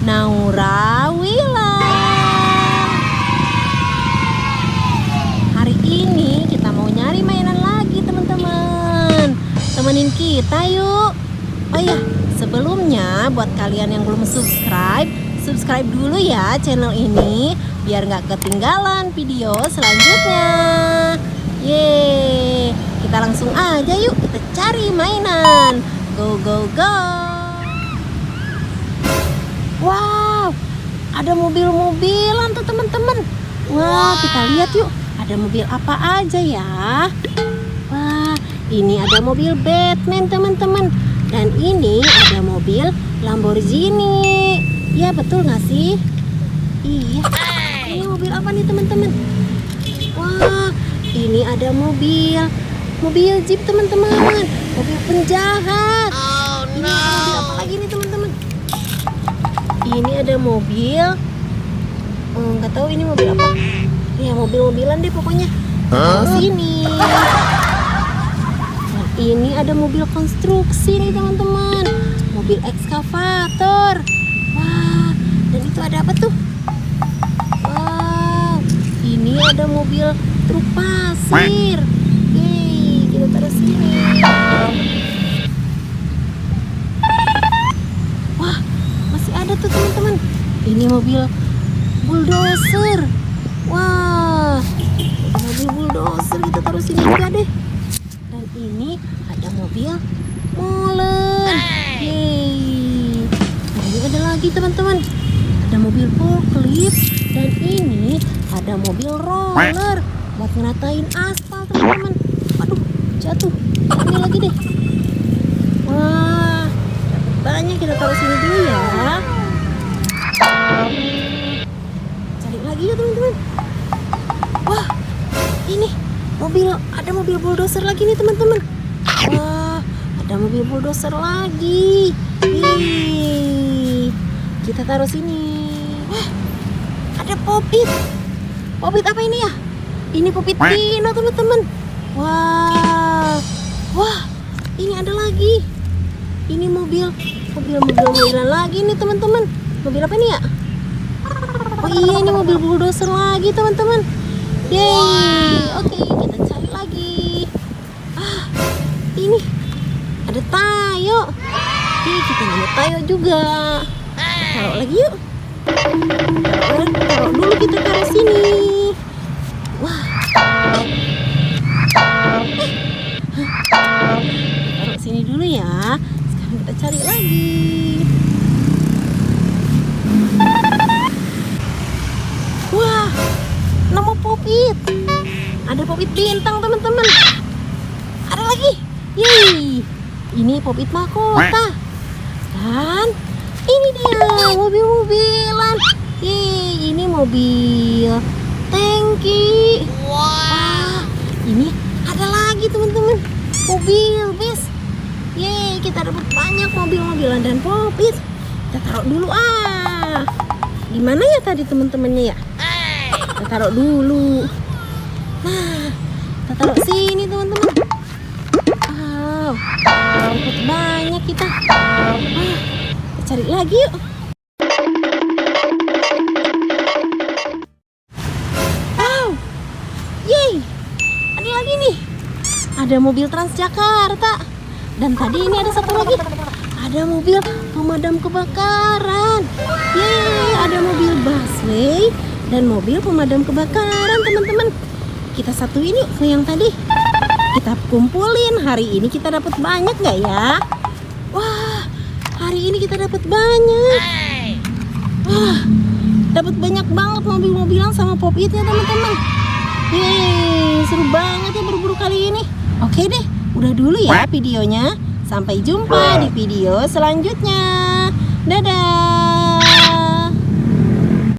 Naura Wila. Hari ini kita mau nyari mainan lagi teman-teman. Temenin kita yuk. Oh ya, sebelumnya buat kalian yang belum subscribe dulu ya channel ini biar nggak ketinggalan video selanjutnya. Yeay, kita langsung aja yuk kita cari mainan. Go go go. Wow, ada mobil-mobilan tuh teman-teman. Wah, kita lihat yuk, ada mobil apa aja ya. Wah, ini ada mobil Batman teman-teman. Dan ini ada mobil Lamborghini. Ya betul nggak sih? Iya. Ini mobil apa nih teman-teman? Wah, ini ada mobil Jeep teman-teman. Mobil penjahat. Ini ada mobil apa lagi nih teman-teman? Ini ada mobil, nggak tahu ini mobil apa. Ya mobil-mobilan deh pokoknya. Sini. Nah, ini ada mobil konstruksi nih teman-teman. Mobil ekskavator. Wah, dan itu ada apa tuh? Wow, ini ada mobil truk pasir. Yeay, kita taruh sini. Wah, masih ada tuh teman-teman. Ini mobil bulldozer. Wah, mobil bulldozer kita taruh sini juga deh. Dan ini ada mobil molen. Yeay. Nah, ini ada lagi teman-teman. Ada mobil forklift. Dan ini ada mobil roller buat ngeratain aspal teman-teman. Aduh, jatuh. Ini lagi deh. Wah, banyak, kita taruh sini dulu ya. Cari lagi ya teman-teman. Wah, ini ada mobil bulldozer lagi nih teman-teman. Wah, ada mobil bulldozer lagi. Nih, kita taruh sini. Wah, ada Pop-It. Pop-It apa ini ya? Ini Pop-It Dino teman-teman. Wah, ini ada lagi. Ini mobil-mobilan lagi nih teman-teman. Mobil apa ini ya? Oh iya, ini mobil bulldozer lagi teman-teman. Yeay. Oke, kita cari lagi. Ini ada Tayo. Oke, kita nemu Tayo juga. Taruh lagi yuk. Taruh dulu, kita taruh sini. Wah. Taruh sini dulu ya. Sekarang kita cari lagi. Wah, nemu Pop-It. Ada Pop-It bintang teman-teman. Ada lagi. Yeay. Ini Pop-It mahkota. Dan ini dia mobil-mobilan. Yeay, ini mobil tangki. Wah, ini ada lagi teman-teman. Mobil bus. Yeay, kita dapat banyak mobil-mobilan dan Pop-It. Kita taruh dulu Gimana ya tadi teman-temannya ya? Kita taruh dulu. Nah, kita taruh sini teman-teman. Wow, dapat banyak kita. Kita cari lagi yuk. Wow, yeay, ada lagi nih. Ada mobil Transjakarta. Dan tadi ini ada satu lagi. Ada mobil pemadam kebakaran. Yeay, ada mobil busway dan mobil pemadam kebakaran teman-teman. Kita satuin yuk ke yang tadi. Kita kumpulin. Hari ini kita dapat banyak nggak ya? Wah, hari ini kita dapat banyak. Wah, dapat banyak banget mobil-mobilan sama Pop-It-nya teman-teman. Yeay, seru banget ya berburu kali ini. Oke deh, udah dulu ya videonya. Sampai jumpa di video selanjutnya. Dadah.